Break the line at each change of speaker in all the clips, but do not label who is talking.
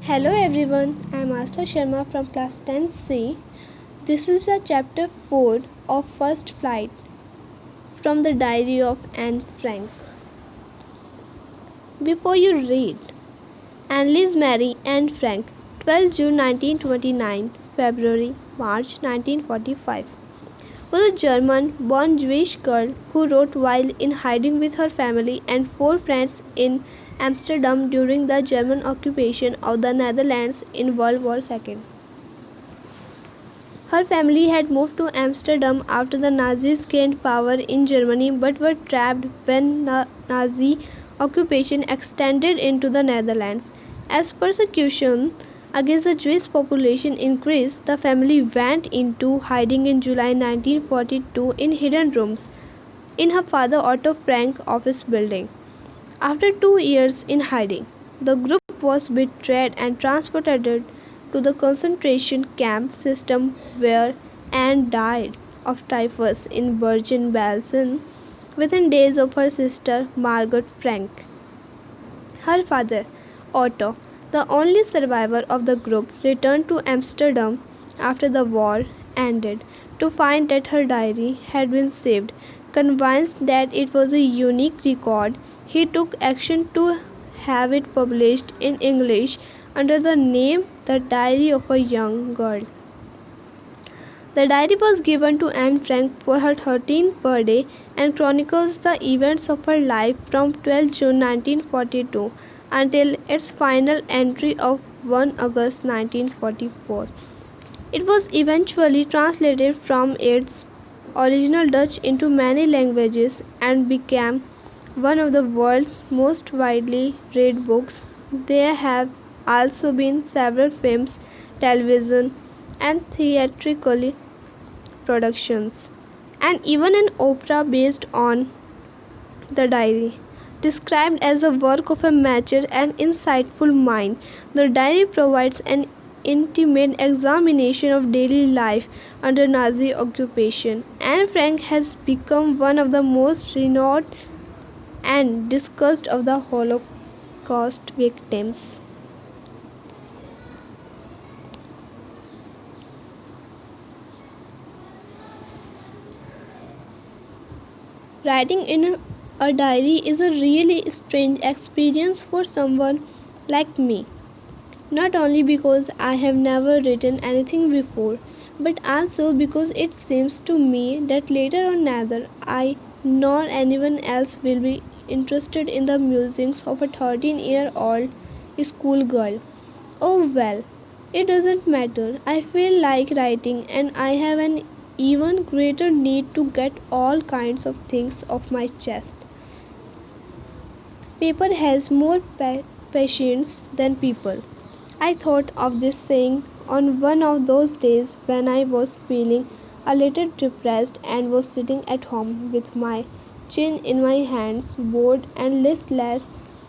Hello everyone, I am Astha Sharma from class 10C. This is a chapter 4 of First Flight from the diary of Anne Frank. Before you read, Anneliese Marie Anne Frank, 12 June 1929, February March 1945, was a German-born Jewish girl who wrote while in hiding with her family and 4 friends in Amsterdam during the German occupation of the Netherlands in World War II. Her family had moved to Amsterdam after the Nazis gained power in Germany but were trapped when the Nazi occupation extended into the Netherlands. As persecution against the Jewish population increased, the family went into hiding in July 1942 in hidden rooms in her father Otto Frank office building. After 2 years in hiding, the group was betrayed and transported to the concentration camp system where Anne died of typhus in Bergen-Belsen within days of her sister Margot Frank. Her father, Otto, the only survivor of the group, returned to Amsterdam after the war ended to find that her diary had been saved. Convinced that it was a unique record, he took action to have it published in English under the name The Diary of a Young Girl. The diary was given to Anne Frank for her 13th birthday and chronicles the events of her life from 12 June 1942 until its final entry of 1 August 1944. It was eventually translated from its original Dutch into many languages and became one of the world's most widely read books. There have also been several films, television, and theatrical productions, and even an opera based on the diary. Described as a work of a mature and insightful mind, the diary provides an intimate examination of daily life under Nazi occupation. Anne Frank has become one of the most renowned and discussed of the Holocaust victims. Writing in a diary is a really strange experience for someone like me. Not only because I have never written anything before, but also because it seems to me that later on neither I nor anyone else will be interested in the musings of a 13-year-old schoolgirl. Oh well, it doesn't matter. I feel like writing and I have an even greater need to get all kinds of things off my chest. Paper has more patience than people. I thought of this saying on one of those days when I was feeling a little depressed and was sitting at home with my chin in my hands, bored and listless,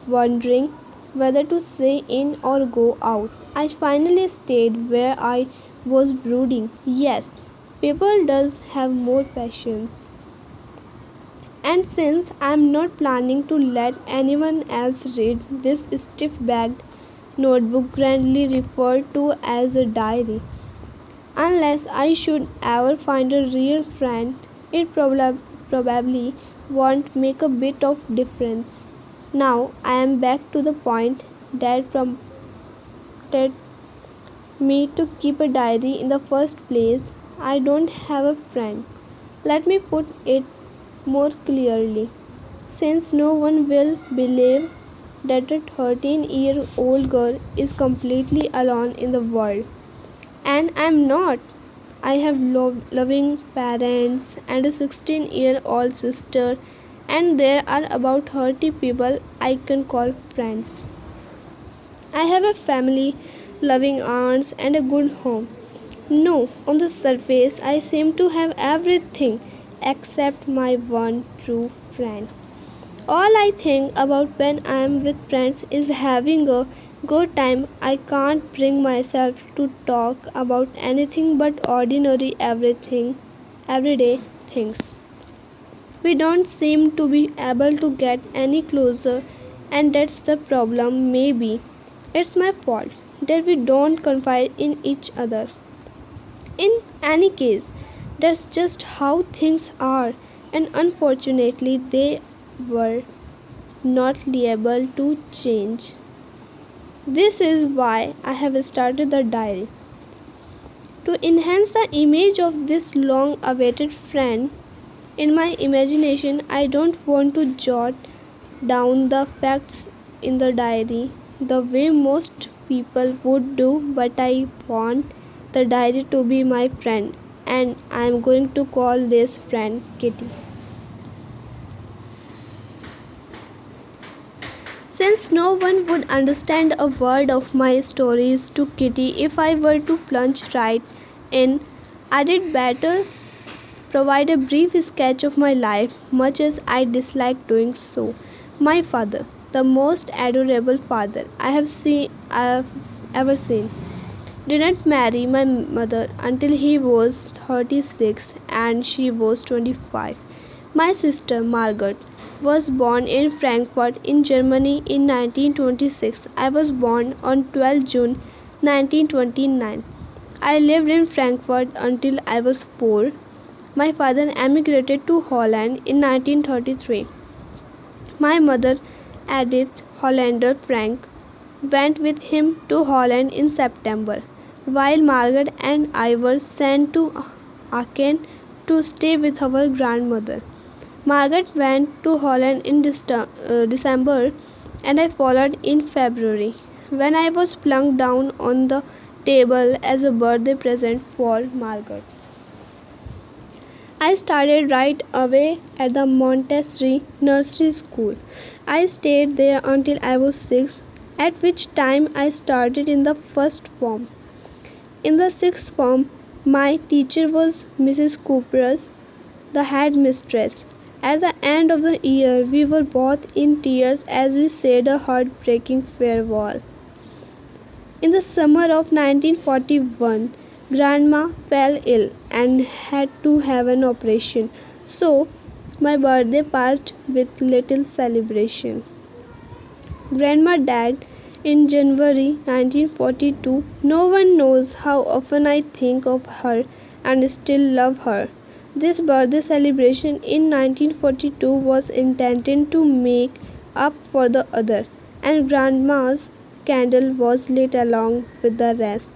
wondering whether to stay in or go out. I finally stayed where I was brooding. Yes, paper does have more patience. And since I am not planning to let anyone else read this stiff backed notebook grandly referred to as a diary, unless I should ever find a real friend, it probably won't make a bit of difference. Now I am back to the point that prompted me to keep a diary in the first place. I don't have a friend. Let me put it more clearly. Since no one will believe that a 13-year-old girl is completely alone in the world. And I'm not. I have loving parents and a 16-year-old sister, and there are about 30 people I can call friends. I have a family, loving aunts, and a good home. No, on the surface, I seem to have everything except my one true friend. All I think about when I am with friends is having a good time. I can't bring myself to talk about anything but ordinary everyday things. We don't seem to be able to get any closer, and that's the problem. Maybe it's my fault. that we don't confide in each other. In any case, that's just how things are, and unfortunately, they were not liable to change. This is why I have started the diary. To enhance the image of this long awaited friend, in my imagination, I don't want to jot down the facts in the diary the way most people would do, but I want the diary to be my friend, and I am going to call this friend Kitty. Since no one would understand a word of my stories to Kitty if I were to plunge right in, I did better provide a brief sketch of my life, much as I dislike doing so. My father, the most adorable father I have ever seen, didn't marry my mother until he was 36 and she was 25. My sister Margaret was born in Frankfurt in Germany in 1926. I was born on 12 June 1929. I lived in Frankfurt until I was 4. My father emigrated to Holland in 1933. My mother, Edith Hollander Frank, went with him to Holland in September, while Margaret and I were sent to Aachen to stay with our grandmother. Margaret went to Holland in December and I followed in February, when I was plunked down on the table as a birthday present for Margaret. I started right away at the Montessori nursery school. I stayed there until I was 6, at which time I started in the first form. In the sixth form, my teacher was Mrs. Cooper's, the headmistress. At the end of the year, we were both in tears as we said a heartbreaking farewell. In the summer of 1941, Grandma fell ill and had to have an operation, so my birthday passed with little celebration. Grandma died in January 1942. No one knows how often I think of her and still love her. This birthday celebration in 1942 was intended to make up for the other, and Grandma's candle was lit along with the rest.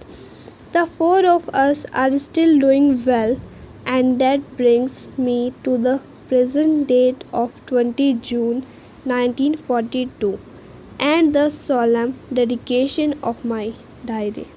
The four of us are still doing well, and that brings me to the present date of 20 June 1942 and the solemn dedication of my diary.